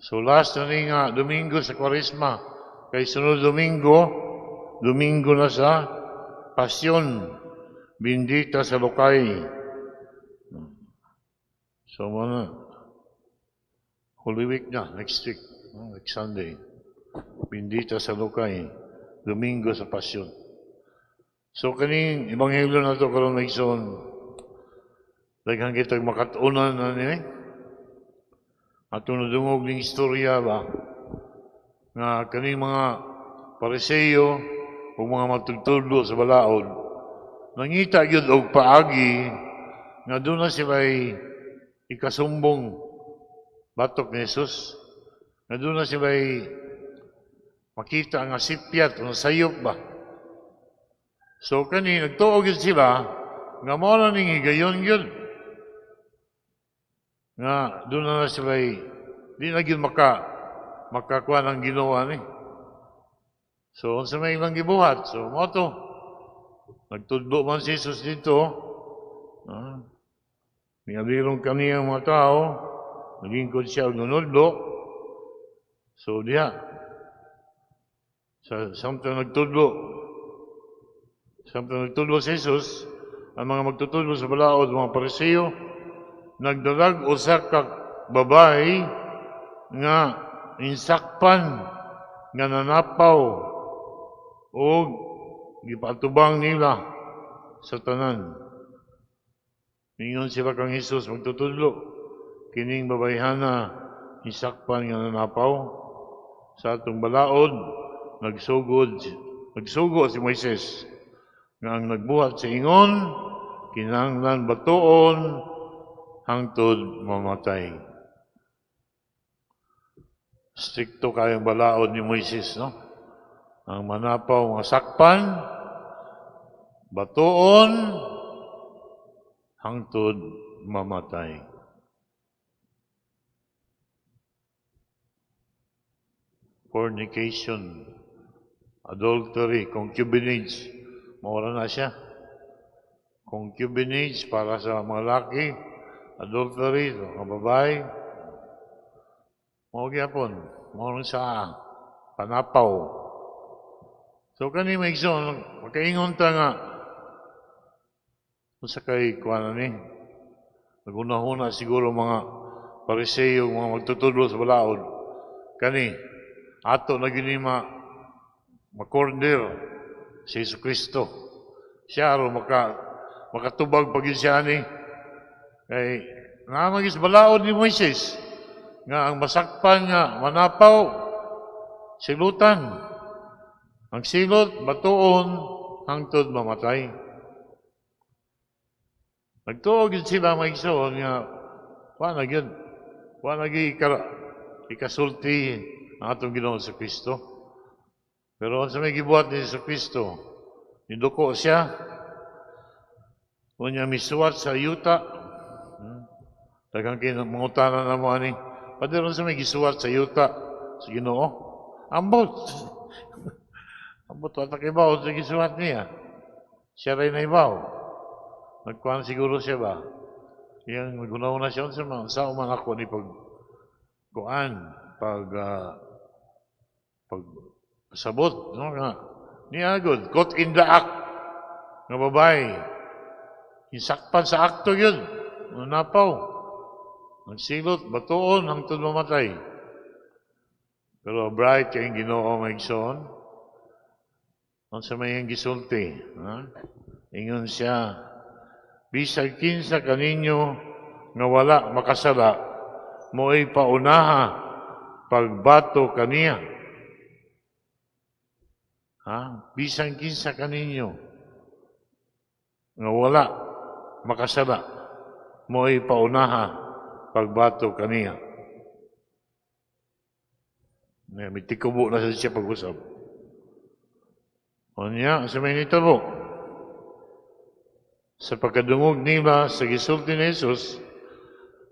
So last na ni nga, Domingo sa Kwaresma. Kay sunod Domingo na sa Pasyon. Bindita sa Lokay. So mga Holy Week na, next week, next Sunday. Bindita sa Lokay. Domingo sa Pasyon. So kaning Ebanghelyo na ito karon na ison, daghang kitag makatunan na ni at tunudungog ning istorya ba nga kaning mga Pariseo o mga matugtudlo sa balaod nangita gyud og paagi nga doon na sila'y ikasumbong batok ni Jesus, nga doon na sila'y makita nga sipyat o sayop ba. So kani nagtuo gyud sila nga mao na ning higayon gyud nga doon na sila di na gyud makakuha ng ginawa ni. So unsa may ilang gibuhat, so mo to nagtudlo man si Jesus dito, ningabirong kaniyang mga tao, naglingkod siya og nunudlo. So diha samtang nagtudlo si Jesus, ang mga magtutudlo sa balaod, mga Pariseo, nagdalag usa ka babae nga insakpan nga nanapaw o gipatubang nila sa tanan. Ningon sila kang Jesus magtutudlo, kining babayhana insakpan nga nanapaw sa atong balaod, nagsugo si Moises nga ang nagbuhat sa ingon, kinahanglan batuon hangtod mamatay. Strikto kayong balaod ni Moises, no? Ang manapaw mga sakpan, batuon hangtod mamatay. Fornication, adultery, concubinage, mawala na siya. Concubinage para sa mga laki, adultery, mga babae. Mao gyapon, mao sa panapaw. So kani may igsoon, makaingon ta nga usa kay kuan ni. Nagunahuna siguro mga Pariseo, mga magtutudlo sa balaod. Kani ato na gini makorder si Jesucristo. Siya ro makatubag pag siya ni. Kay namagis balaod ni Moises nga ang masakpan nga manapaw silutan. Ang silot batuon hangtod mamatay. Nagtuo gyud sila maigsoon nga wa na gyud ikasulti ang atong Ginoong Jesucristo. Pero sa may gibuhat ni Jesucristo, niduko siya, unya misuwat sa yuta, daghang kinamangutanan na mo ani, padero sa may gisuwat sa yuta, sa Ginoo, ambot. Ambot, wata kay bawo sa gisuwat niya. Siya rin na ibaw. Nagkuhan siguro siya ba? Yang naguna-una siya, sa uman ako ni sabot, no nga. Niya agad, caught in the act nga babae. Insakpan sa akto yun. Napaw. Nagsilot, batuon, hangtod mamatay. Pero bright kayong Ginoo maigsoon. Ang sa may gisulti. Ingon siya, bisag kinsa kaninyo nga wala makasala, mo'y paunaha pagbato kaniya. Bisan kinsa kaninyo nga wala makasala, mo'y paunaha pagbato kaniya. May tikubo na siya pag-usap. O niya, sa may nitabo, sa pagkadungog nila sa gisulti ni Jesus,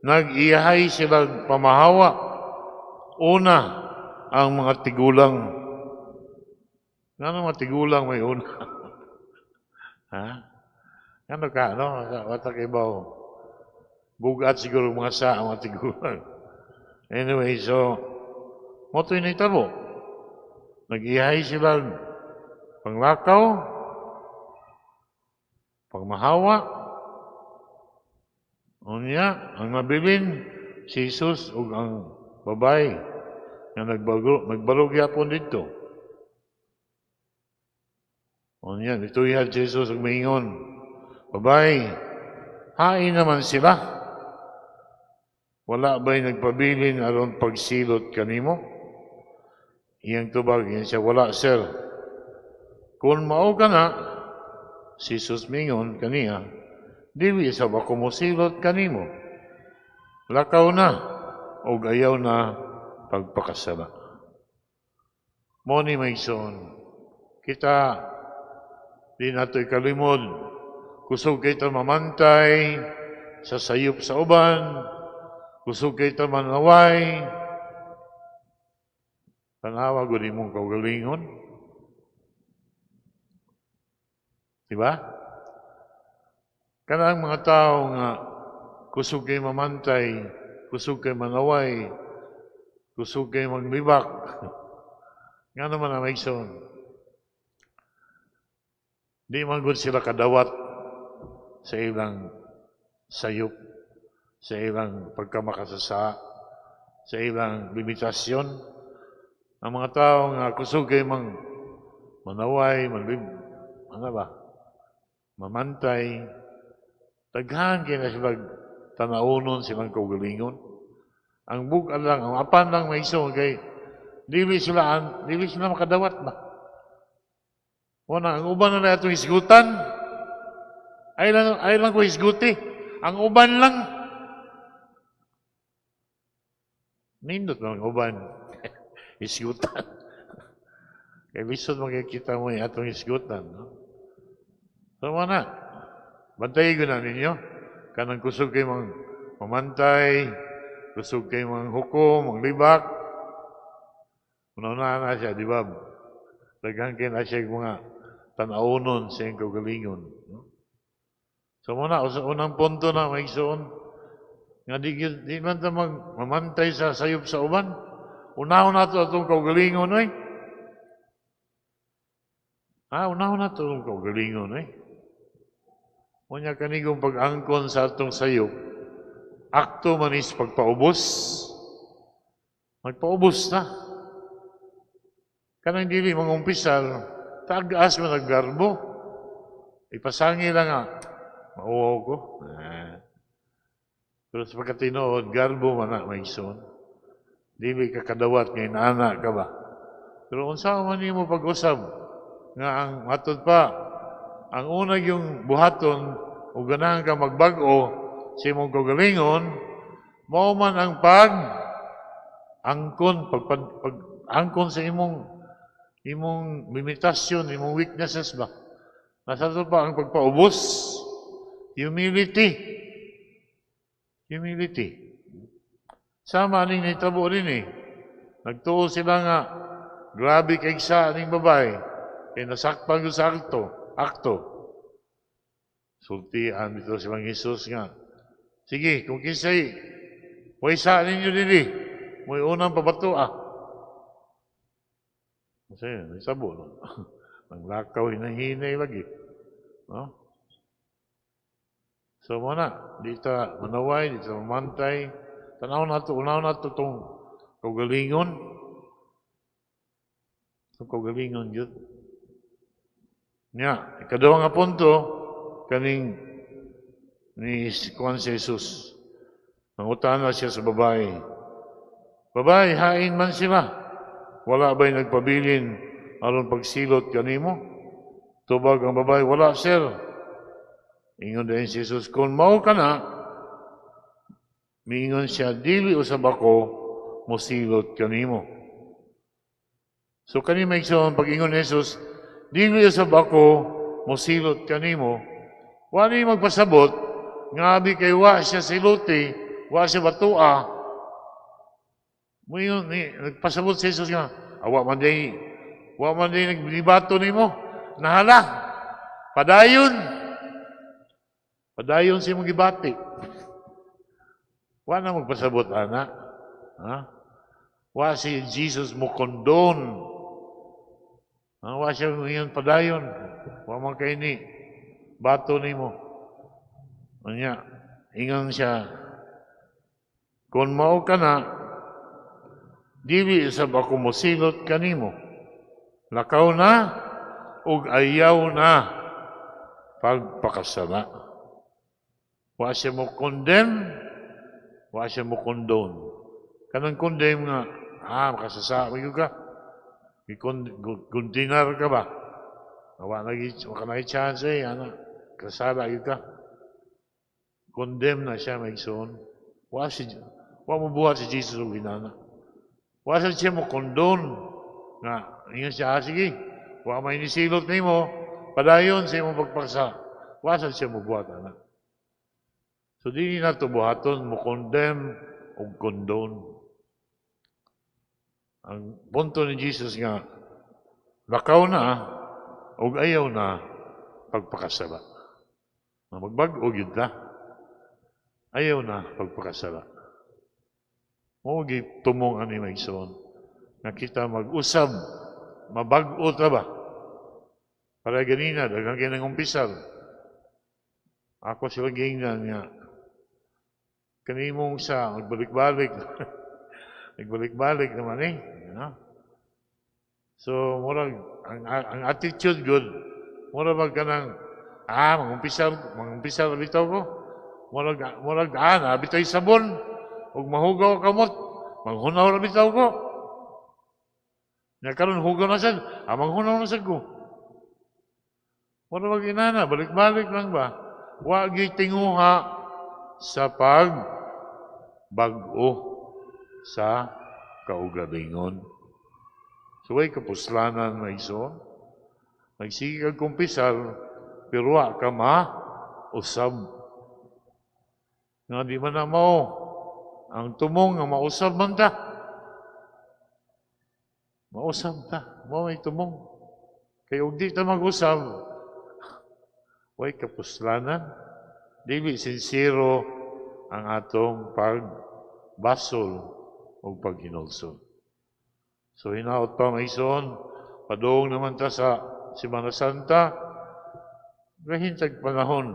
nag-iyahay silang pamahawa. Una, ang mga tigulang. Ano mga tigulang may una? Ano ka, no? Wata kay bawo. Bugat siguro mga sa mga tigulang. Anyway, so, Moto'y naitabo. Nag-ihay sila panglakaw, pagmahawa. Unya, ang nabilin, si Jesus o ang babae na nagbalog yapon dito. Unya, ito ihal si Jesus ang maingon. Babae, hain naman sila. Wala ba'y nagpabilin aron pagsilot kanimo? Iyang tubag, yan siya, wala, sir. Kung mao ka na, si Jesus mingon kaniya, diwi sa bako mo silot kanimo. Lakaw na, o ayaw na pagpakasala. Mo ni Maison, kita, di nato'y kalimod, kusog kita mamantay, sa sayop sa uban, kusog kita manaway, tanawa gud imong kaugalingon. Diba? Kanang mga tao nga kusog kay mamantay, kusog kay manaway, kusog kay maglibak. Nga naman ang Maison. Di man gud sila kadawat sa ilang sayop, sa ilang pagkamakasasa, sa ilang limitasyon. Ang mga tao nga kusog kay manaway, mamantay, daghan kay na sila tanaunon silang kaugalingon. Ang bukan lang, ang apan lang Maison kay dili sila makadawat ba? Wala, ang uban na itong isgutan. Ay lang ko isguti. Ang uban lang. Nindot lang ang uban. Isgutan. Kaya lisod makikita mo yung atong isgutan. No? So, wala. Bantayin ko na ninyo. Kanang kusog kayo mamantay, kusog kayo hukom, libak. Una-una na siya, di ba? Daghang kayo na siya mga tanaunon sa iyong kaugalingon. No? So muna, sa unang punto na Maison, nga di man ta mamantay sa sayop sa uban. Unahon na ito itong kaugalingon, eh. Unahon na ito itong kaugalingon, eh. Unya kanigong pag-angkon sa atong sayop, akto man is pagpaubos. Magpaubos na. Kanang dili mga umpisal, tagas mo naggarbo. Ipasangi lang nga, mauwaw ko. Pero sa pagkatinood, garbo man na Maison. Dili ka kadawat ngayon, anak ka ba? Pero kung saan man mo pag-usab, nga ang matod pa, ang unang yung buhaton, o ganahan ka magbago sa imong kagalingon, mao man ang pag-angkon sa imong limitasyon, imong weaknesses ba? Nasa ito pa ang pagpaubos, humility. Sama ning nitabo rin eh. Nagtuo sila nga, grabe kay sa aning babae, kaya nasakpan ko sa akto. Sultian dito silang Jesus nga. Sige, kung kinsay, huwag sa ninyo dili, may unang pabato Kasi, naisabo, no? Ang lakaw, hinahinay lagi. No? So, muna, dito manaway, dito mamantay. Unaw na ito itong kaugalingon. Itong kaugalingon yun. Nga, ikadawang nga punto, kaning ni Juan Jesus. Nangutan na siya sa babae. Babae, hain man sila. Wala ba'y nagpabilin aron pagsilot kanimo? Tubag ang babae, wala, sir. Ingon din si Jesus, kung mao ka na, miingon siya, dili usab ako musilot kanimo. So kanimo Maison, pag ingon ni Jesus, dili usab ako musilot kanimo, wala magpasabot, ngabi kay wa siya siluti, wa siya batua. Ngayon, nagpasabot si Jesus nga, wa man day naglibato nimo, nahala, padayon siya mong gibati. Wa na magpasabot, anak. Ha? Wa si Jesus mo kondon. Wa siya ngayon padayon. Wa man kay ni. Bato ni mo. Anya, ingang siya. Kung mao ka na, dili sa ako mosilot kanimo. Lakaw na, ug ayaw na pagpakasala. Wa siya mo condemn, wa siya mo condone. Kanang condemn nga, makasasama ka. Kundinar ka ba? Wala na chance kasala ka. Condemn na siya may son. Wa mo buhat si Jesus o ginana. Wa siya mo condone. Nga, ingat siya, sige, wa may nisilot ni mo, padayon sa imong pagpaksa. Wa siya mo buhat, anak. So, di na ito buhaton mo condemn o condone. Ang punto ni Jesus nga, lakaw na o ayaw na pagpakasala. Magbag-o yun na. Ayaw na pagpakasala. Huwag tumong ani may son. Na kita mag-usab, mabag-o ta ba? Para ganina, dagang kinang umpisal. Ako sila gingnan nga. Kanimong sa magbalik-balik. Nagbalik-balik naman eh. You know? So, murag, ang attitude good, murag ka ng, mangumpisal bitaw ko. Murag, nabitaw yung sabon. Huwag mahugaw kamot. Manghunaw na bitaw ko. Nakaroon, hugaw na sad. Manghunaw na sad ko. Murag inana, balik-balik lang ba? Huwag tinguha sa pag-bag-o sa kaugalingon. So, ay kapuslanan na iso. Nagsige kag kumpisal, pero wa ka ma-usab. Nga di man na mo, ang tumong nga mausab man ta. Mausab ta. Mo may tumong. Kaya huwag di ta mag-usab. Way kapuslanan. Dili sincero ang atong pagbasol o paghinulsol. So, hinaot pa may son, padoong naman ta sa Semana Santa, kahintag panahon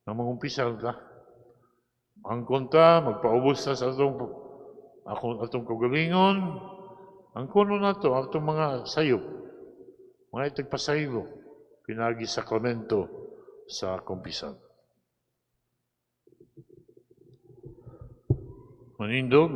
na mangumpisal ka. Ang konta, magpaubos ta sa atong kagalingon, ang kuno na to, atong mga sayop, mga itagpasaylo, pinagi sakramento sa kumpisal. Manindog,